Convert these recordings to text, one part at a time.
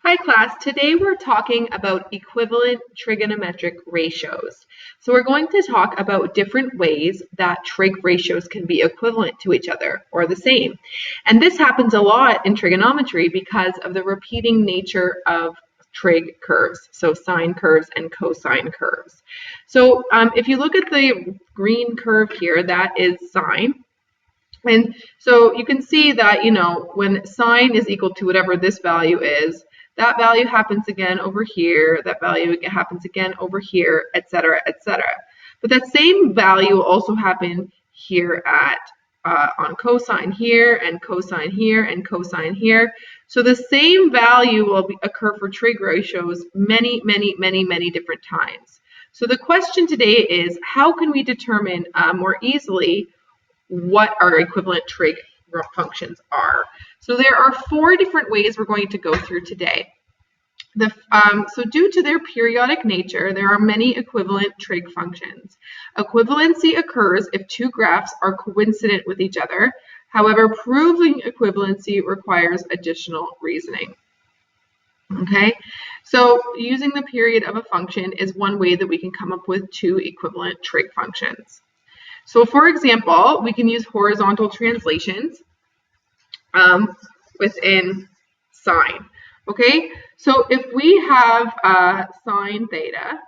Hi class, today we're talking about equivalent trigonometric ratios. So we're going to talk about different ways that trig ratios can be equivalent to each other or the same. And this happens a lot in trigonometry because of the repeating nature of trig curves, so sine curves and cosine curves. So if you look at the green curve here, that is sine. And so you can see that, when sine is equal to whatever this value is, that value happens again over here, that value happens again over here, etc., etc. But that same value will also happen here on cosine here, and cosine here, and cosine here. So the same value will occur for trig ratios many, many, many, many different times. So the question today is, how can we determine more easily what our equivalent trig functions are? So there are 4 different ways we're going to go through today. So due to their periodic nature, there are many equivalent trig functions. Equivalency occurs if 2 graphs are coincident with each other. However, proving equivalency requires additional reasoning. Okay, so using the period of a function is one way that we can come up with 2 equivalent trig functions. So for example, we can use horizontal translations within sine. Okay, so if we have sine theta,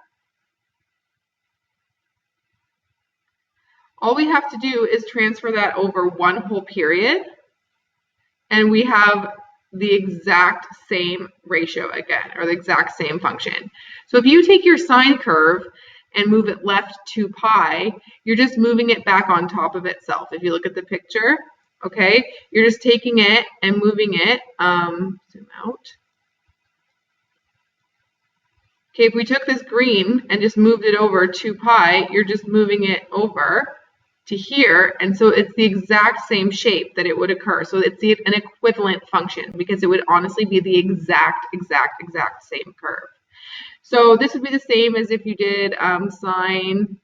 all we have to do is transfer that over one whole period, and we have the exact same ratio again, or the exact same function. So if you take your sine curve and move it left 2 pi, you're just moving it back on top of itself. If you look at the picture, okay, you're just taking it and moving it, zoom out. Okay, if we took this green and just moved it over 2 pi, you're just moving it over to here, and so it's the exact same shape that it would occur. So it's an equivalent function because it would honestly be the exact same curve. So this would be the same as if you did sine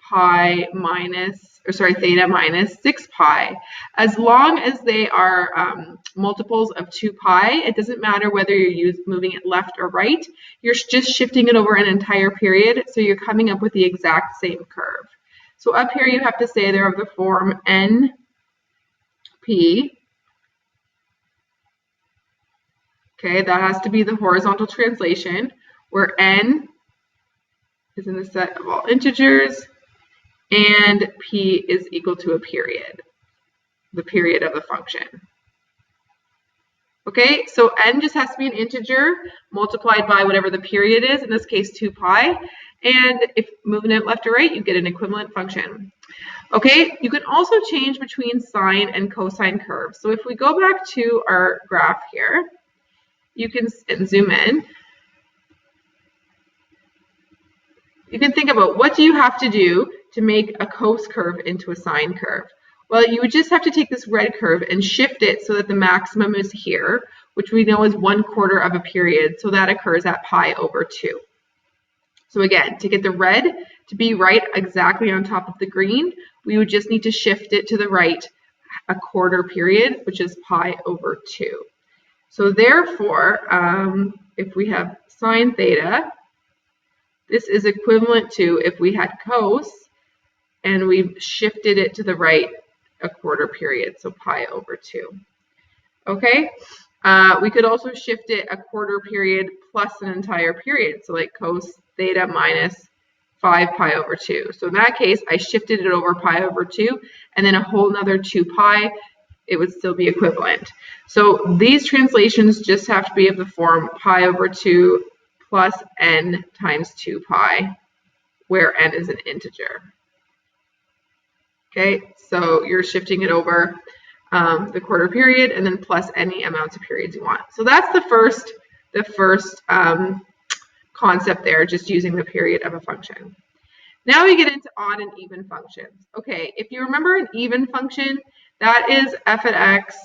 pi theta minus 6 pi. As long as they are multiples of 2 pi, it doesn't matter whether you're moving it left or right. You're just shifting it over an entire period, so you're coming up with the exact same curve. So up here you have to say they're of the form NP. Okay, that has to be the horizontal translation, where n is in the set of all integers, and p is equal to a period, the period of the function. Okay, so n just has to be an integer multiplied by whatever the period is, in this case 2 pi, and if moving it left or right, you get an equivalent function. Okay, you can also change between sine and cosine curves. So if we go back to our graph here, you can zoom in. You can think about, what do you have to do to make a cos curve into a sine curve? Well, you would just have to take this red curve and shift it so that the maximum is here, which we know is 1/4 of a period, so that occurs at pi over 2. So again, to get the red to be right exactly on top of the green, we would just need to shift it to the right 1/4 period, which is pi over 2. So therefore, if we have sine theta, this is equivalent to if we had cos and we shifted it to the right 1/4 period, so pi over 2. Okay, we could also shift it 1/4 period plus an entire period, so like cos theta minus 5 pi over 2. So in that case, I shifted it over pi over 2, and then a whole nother 2 pi, it would still be equivalent. So these translations just have to be of the form pi over 2 plus n times 2 pi, where n is an integer. Okay, so you're shifting it over the 1/4 period and then plus any amounts of periods you want. So that's the first concept there, just using the period of a function. Now we get into odd and even functions. Okay, if you remember an even function, that is f at x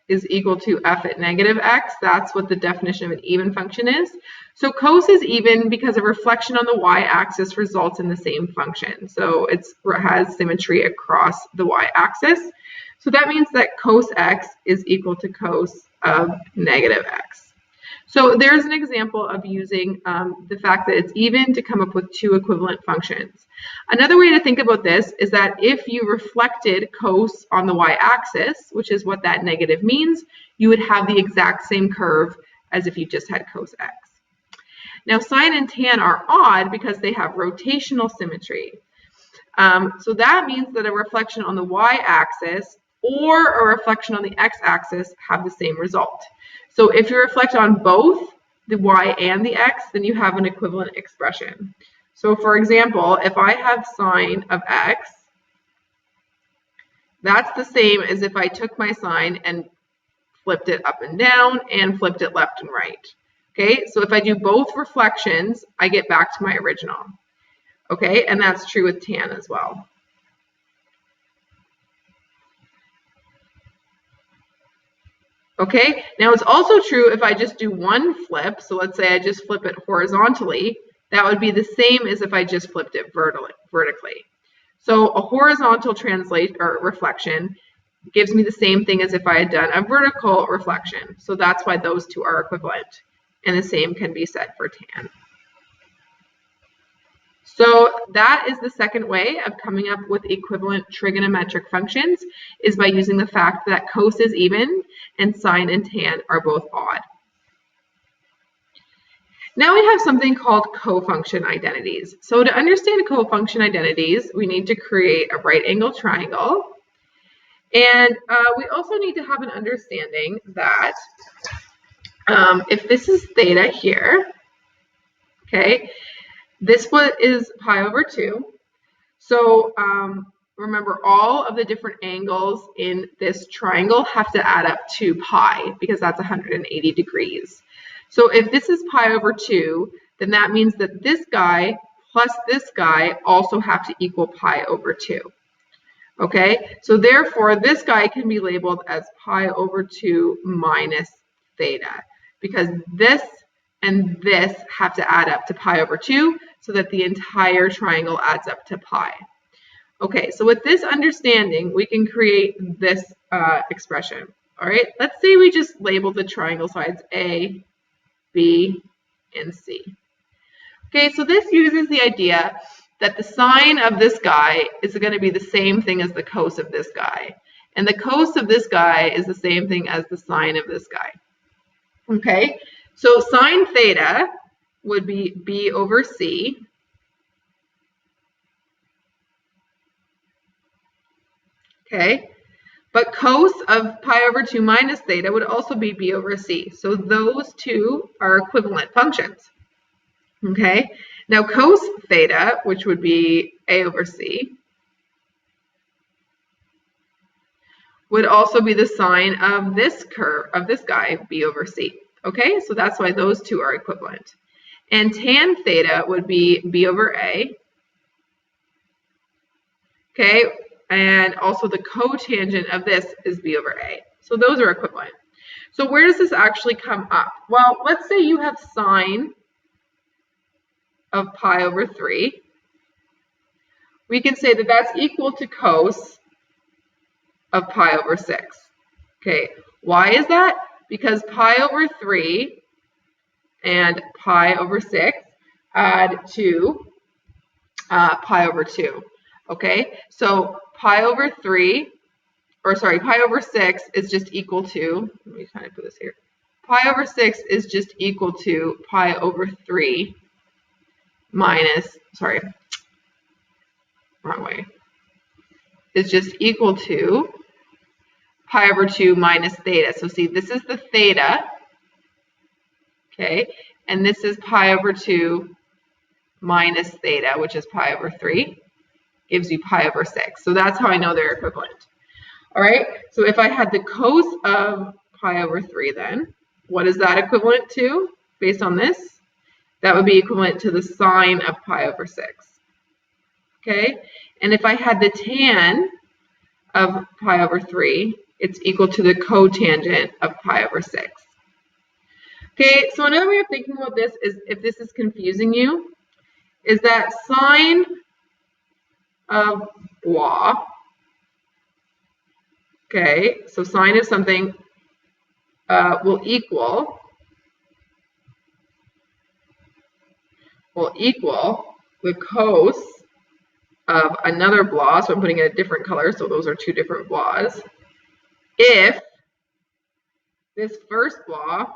is equal to f at negative x. That's what the definition of an even function is. So cos is even because a reflection on the y-axis results in the same function. So it has symmetry across the y-axis. So that means that cos x is equal to cos of negative x. So there's an example of using the fact that it's even to come up with two equivalent functions. Another way to think about this is that if you reflected cos on the y-axis, which is what that negative means, you would have the exact same curve as if you just had cos x. Now sine and tan are odd because they have rotational symmetry. So that means that a reflection on the y-axis or a reflection on the x-axis have the same result. So if you reflect on both the y and the x, then you have an equivalent expression. So for example, if I have sine of x, that's the same as if I took my sine and flipped it up and down and flipped it left and right. Okay, so if I do both reflections, I get back to my original. Okay, and that's true with tan as well. Okay, now it's also true if I just do one flip. So let's say I just flip it horizontally. That would be the same as if I just flipped it vertically. So a horizontal reflection gives me the same thing as if I had done a vertical reflection. So that's why those two are equivalent. And the same can be said for tan. So that is the second way of coming up with equivalent trigonometric functions, is by using the fact that cos is even and sine and tan are both odd. Now we have something called cofunction identities. So to understand cofunction identities, we need to create a right angle triangle. And we also need to have an understanding that if this is theta here, okay, this one is pi over 2. So remember, all of the different angles in this triangle have to add up to pi because that's 180 degrees. So if this is pi over 2, then that means that this guy plus this guy also have to equal pi over 2. Okay, so therefore this guy can be labeled as pi over 2 minus theta because this and this have to add up to pi over 2 so that the entire triangle adds up to pi. Okay, so with this understanding, we can create this expression. All right, let's say we just label the triangle sides A, B, and C. Okay, so this uses the idea that the sine of this guy is going to be the same thing as the cos of this guy. And the cos of this guy is the same thing as the sine of this guy. Okay, so sine theta would be B over C. Okay, but cos of pi over 2 minus theta would also be B over C. So those two are equivalent functions. Okay, now cos theta, which would be A over C, would also be the sine of this curve, of this guy, B over C. Okay, so that's why those two are equivalent. And tan theta would be B over A. Okay, and also the cotangent of this is B over A. So those are equivalent. So where does this actually come up? Well, let's say you have sine of pi over 3. We can say that that's equal to cos of pi over 6. Okay, why is that? Because pi over 3 and pi over 6 add to pi over 2. Okay, so pi over 6 is just equal to, let me kind of put this here. Pi over 6 is just equal to pi over 3 minus, sorry, wrong way. Is just equal to pi over 2 minus theta. So see, this is the theta, okay, and this is pi over 2 minus theta, which is pi over 3, gives you pi over 6. So that's how I know they're equivalent. All right, so if I had the cos of pi over 3 then, what is that equivalent to based on this? That would be equivalent to the sine of pi over 6. Okay, and if I had the tan of pi over 3, it's equal to the cotangent of pi over 6. Okay, so another way of thinking about this is, if this is confusing you, is that sine of blah, okay, so sine of something will equal the cos of another blah, so I'm putting it a different color, so those are two different blahs, if this first blah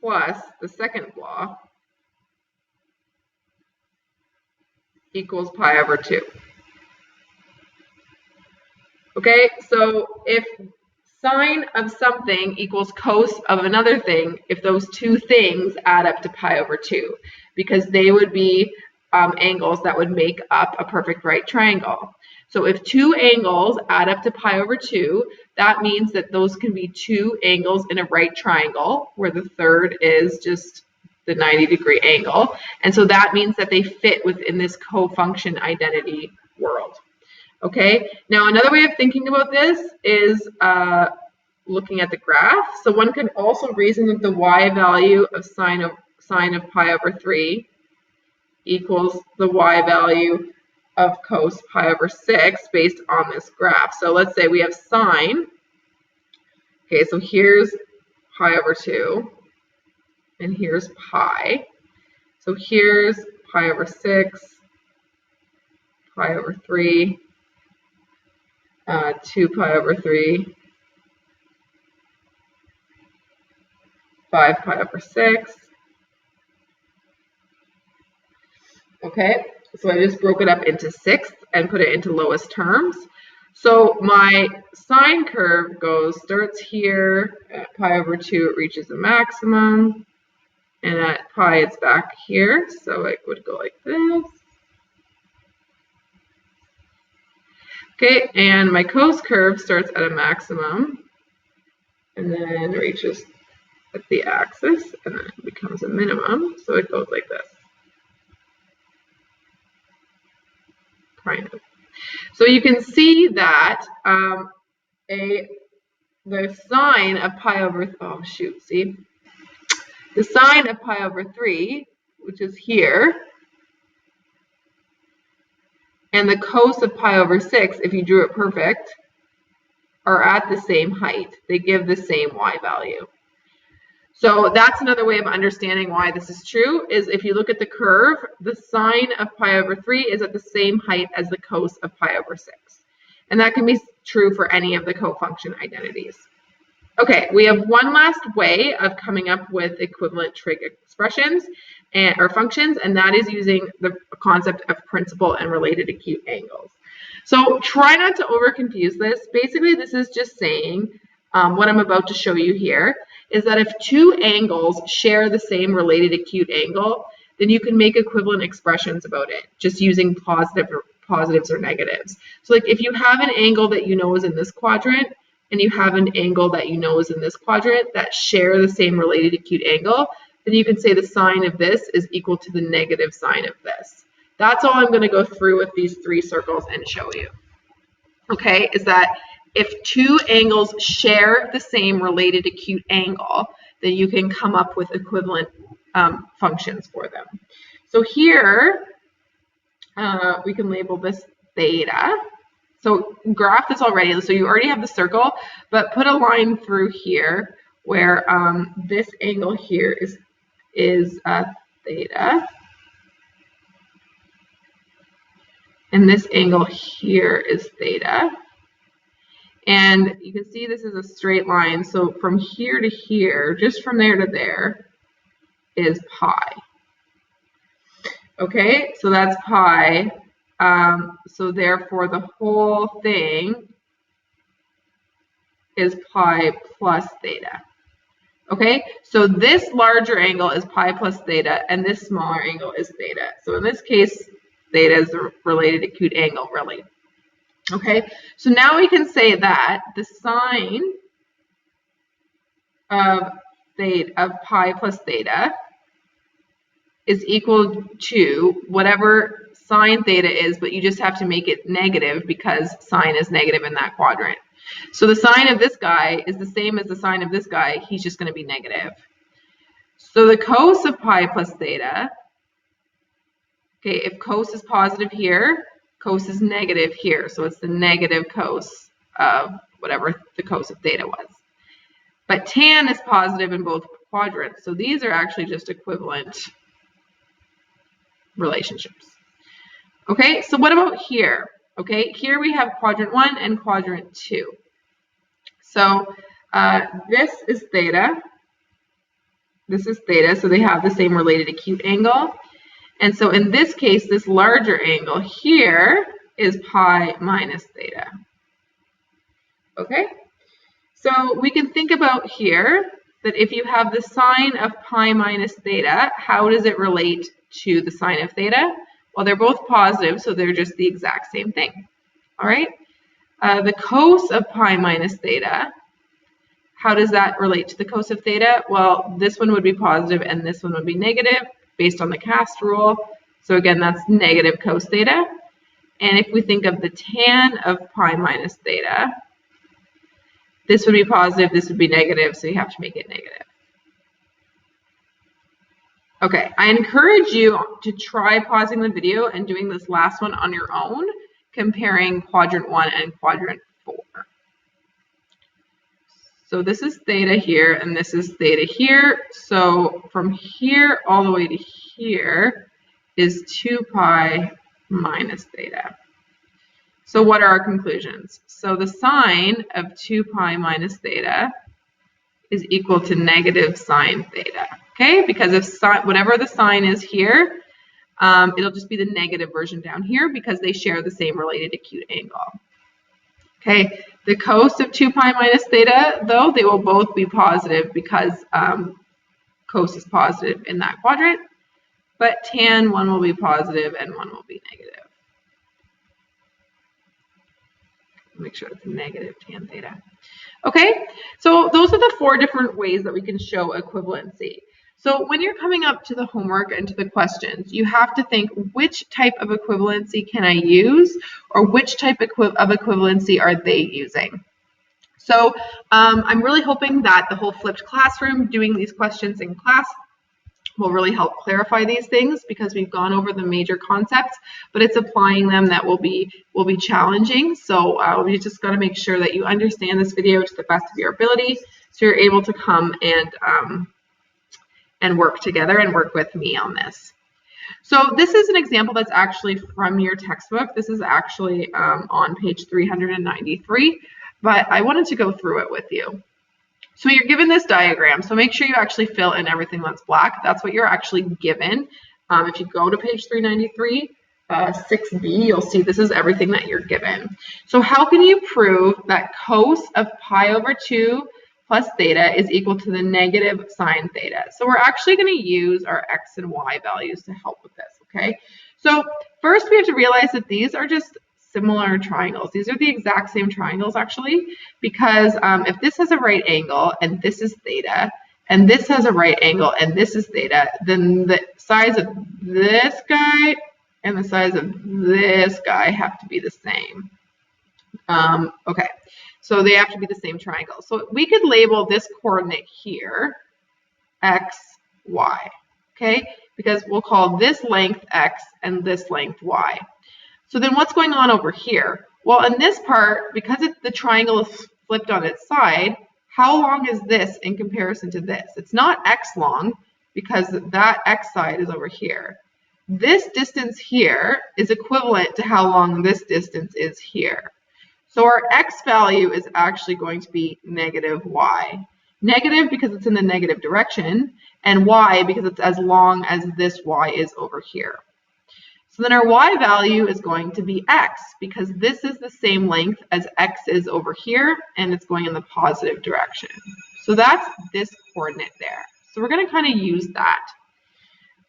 plus the second blah equals pi over 2. Okay, so if sine of something equals cos of another thing, if those two things add up to pi over 2, because they would be angles that would make up a perfect right triangle. So if two angles add up to pi over 2, that means that those can be two angles in a right triangle, where the third is just the 90-degree angle. And so that means that they fit within this co-function identity world. Okay, now another way of thinking about this is looking at the graph. So one can also reason that the y value of sine of pi over 3 equals the y value of cos pi over 6 based on this graph. So let's say we have sine. Okay, so here's pi over 2, and here's pi. So here's pi over 6, pi over 3, 2 pi over 3, 5 pi over 6. Okay, so I just broke it up into sixths and put it into lowest terms. So my sine curve starts here at pi over 2, it reaches the maximum, and at pi it's back here, so it would go like this. Okay, and my cos curve starts at a maximum, and then reaches at the axis, and then it becomes a minimum, so it goes like this. Kind of. So you can see that the sine of pi over, the sine of pi over 3, which is here, and the cos of pi over 6, if you drew it perfect, are at the same height. They give the same y value. So that's another way of understanding why this is true, is if you look at the curve, the sine of pi over 3 is at the same height as the cos of pi over 6. And that can be true for any of the co-function identities. Okay, we have one last way of coming up with equivalent trig expressions or functions, and that is using the concept of principal and related acute angles. So try not to over confuse this. Basically, this is just saying what I'm about to show you here is that if two angles share the same related acute angle, then you can make equivalent expressions about it, just using positives or negatives. So like if you have an angle that you know is in this quadrant, and you have an angle that you know is in this quadrant that share the same related acute angle, then you can say the sine of this is equal to the negative sine of this. That's all I'm going to go through with these three circles and show you. Okay, is that if two angles share the same related acute angle, then you can come up with equivalent functions for them. So here, we can label this theta. So graph this already, so you already have the circle, but put a line through here where this angle here is theta, and this angle here is theta. And you can see this is a straight line, so from here to here, just from there to there, is pi. Okay, so that's pi. So therefore, the whole thing is pi plus theta. Okay, so this larger angle is pi plus theta, and this smaller angle is theta. So in this case, theta is the related acute angle, really. Okay, so now we can say that the sine of pi plus theta is equal to whatever sine theta is, but you just have to make it negative because sine is negative in that quadrant. So the sine of this guy is the same as the sine of this guy. He's just going to be negative. So the cos of pi plus theta, okay, if cos is positive here, cos is negative here. So it's the negative cos of whatever the cos of theta was. But tan is positive in both quadrants, so these are actually just equivalent relationships. Okay, so what about here? Okay, here we have quadrant 1 and quadrant 2. So this is theta. This is theta, so they have the same related acute angle. And so in this case, this larger angle here is pi minus theta. Okay? So we can think about here that if you have the sine of pi minus theta, how does it relate to the sine of theta? Well, they're both positive, so they're just the exact same thing. All right? The cos of pi minus theta, how does that relate to the cos of theta? Well, this one would be positive and this one would be negative based on the cast rule. So again, that's negative cos theta. And if we think of the tan of pi minus theta, this would be positive, this would be negative, so you have to make it negative. Okay, I encourage you to try pausing the video and doing this last one on your own, comparing quadrant 1 and quadrant 4. So this is theta here, and this is theta here. So from here all the way to here is 2 pi minus theta. So what are our conclusions? So the sine of 2 pi minus theta is equal to negative sine theta. Okay, because if whatever the sine is here, it'll just be the negative version down here because they share the same related acute angle. Okay, the cos of 2 pi minus theta, though, they will both be positive because cos is positive in that quadrant, but tan, one will be positive and one will be negative. Make sure it's negative tan theta. Okay, so those are the 4 different ways that we can show equivalency. So when you're coming up to the homework and to the questions, you have to think, which type of equivalency can I use, or which type of equivalency are they using? So I'm really hoping that the whole flipped classroom, doing these questions in class, will really help clarify these things, because we've gone over the major concepts, but it's applying them that will be challenging. So we just got to make sure that you understand this video to the best of your ability, so you're able to come and work together and work with me on this. So this is an example that's actually from your textbook. This is actually on page 393, but I wanted to go through it with you. So you're given this diagram, so make sure you actually fill in everything that's black. That's what you're actually given. If you go to page 393, 6b, you'll see this is everything that you're given. So how can you prove that cos of pi over 2 plus theta is equal to the negative sine theta? So we're actually going to use our x and y values to help with this, okay? So first we have to realize that these are just similar triangles. These are the exact same triangles actually, because if this has a right angle and this is theta, and this has a right angle and this is theta, then the size of this guy and the size of this guy have to be the same. Okay, so they have to be the same triangle. So we could label this coordinate here x, y, okay? Because we'll call this length x and this length y. So then what's going on over here? Well, in this part, because the triangle is flipped on its side, how long is this in comparison to this? It's not x long, because that x side is over here. This distance here is equivalent to how long this distance is here. So our x value is actually going to be negative y. Negative because it's in the negative direction, and y because it's as long as this y is over here. So then our y value is going to be x, because this is the same length as x is over here, and it's going in the positive direction. So that's this coordinate there. So we're going to kind of use that.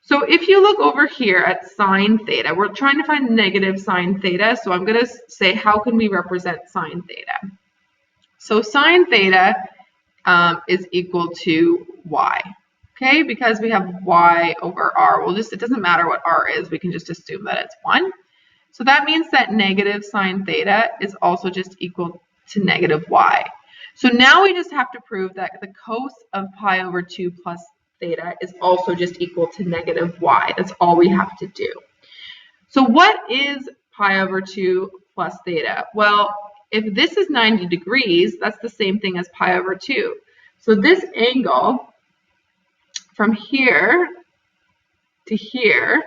So if you look over here at sine theta, we're trying to find negative sine theta. So I'm going to say, how can we represent sine theta? So sine theta is equal to y. Okay, because we have y over r. It doesn't matter what r is, we can just assume that it's 1. So that means that negative sine theta is also just equal to negative y. So now we just have to prove that the cos of pi over 2 plus theta is also just equal to negative y. That's all we have to do. So what is pi over 2 plus theta? Well, if this is 90 degrees, that's the same thing as pi over 2. So this angle from here to here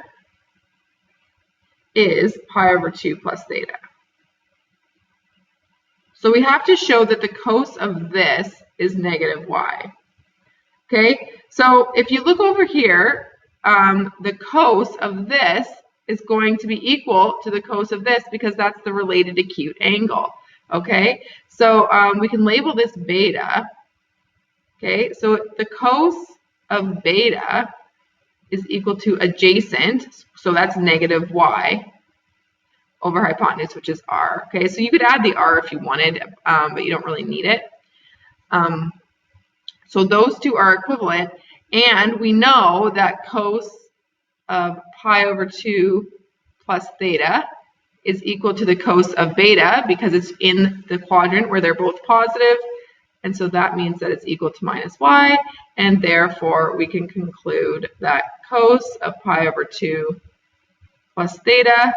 is pi over 2 plus theta. So we have to show that the cos of this is negative y. Okay, so if you look over here, the cos of this is going to be equal to the cos of this because that's the related acute angle. Okay, so we can label this beta. Okay, so the cos of beta is equal to adjacent, so that's negative y, over hypotenuse, which is r. Okay, so you could add the r if you wanted, but you don't really need it. So those two are equivalent, and we know that cos of pi over 2 plus theta is equal to the cos of beta because it's in the quadrant where they're both positive, and so that means that it's equal to minus y, and therefore we can conclude that cos of pi over 2 plus theta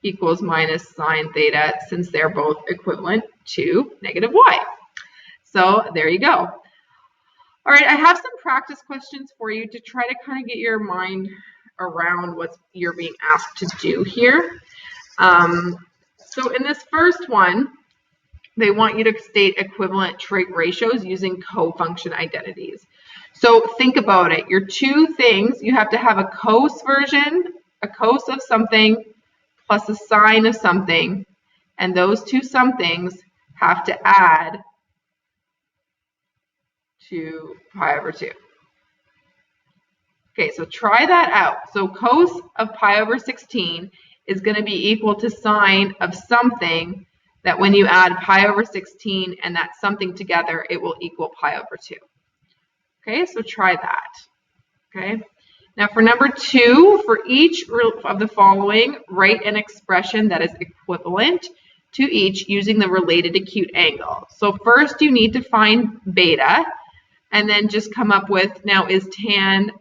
equals minus sine theta, since they're both equivalent to negative y. So there you go. All right, I have some practice questions for you to try to kind of get your mind around what you're being asked to do here. So in this first one, they want you to state equivalent trig ratios using cofunction identities. So think about it. Your two things, you have to have a cos version, a cos of something, plus a sine of something, and those two somethings have to add to pi over 2. Okay, so try that out. So cos of pi over 16 is going to be equal to sine of something that when you add pi over 16 and that something together, it will equal pi over 2. Okay, so try that. Okay, now for number 2, for each of the following, write an expression that is equivalent to each using the related acute angle. So first you need to find beta, and then just come up with, now is tan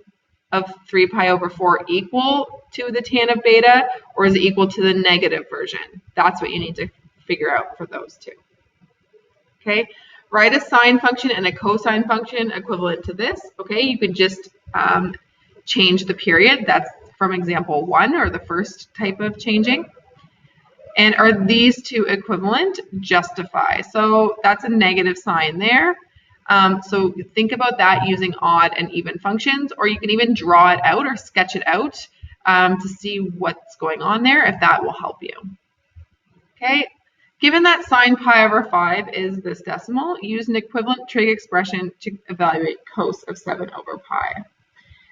of 3 pi over 4 equal to the tan of beta, or is it equal to the negative version? That's what you need to figure out for those two. Okay, write a sine function and a cosine function equivalent to this. Okay, you can just change the period. That's from example 1, or the first type of changing. And are these two equivalent? Justify. So that's a negative sign there. So think about that using odd and even functions, or you can even draw it out or sketch it out to see what's going on there, if that will help you. Okay, given that sine pi over 5 is this decimal, use an equivalent trig expression to evaluate cos of 7 over pi.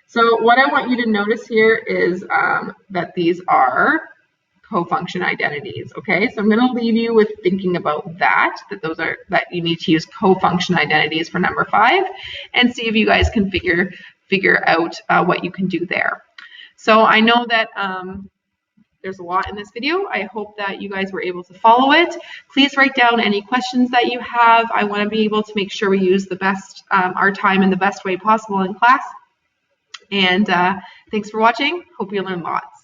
So what I want you to notice here is that these are cofunction identities. Okay, so I'm going to leave you with thinking about that you need to use cofunction identities for number 5, and see if you guys can figure out what you can do there. So I know that there's a lot in this video. I hope that you guys were able to follow it. Please write down any questions that you have. I want to be able to make sure we use the best our time in the best way possible in class. And thanks for watching. Hope you learned lots.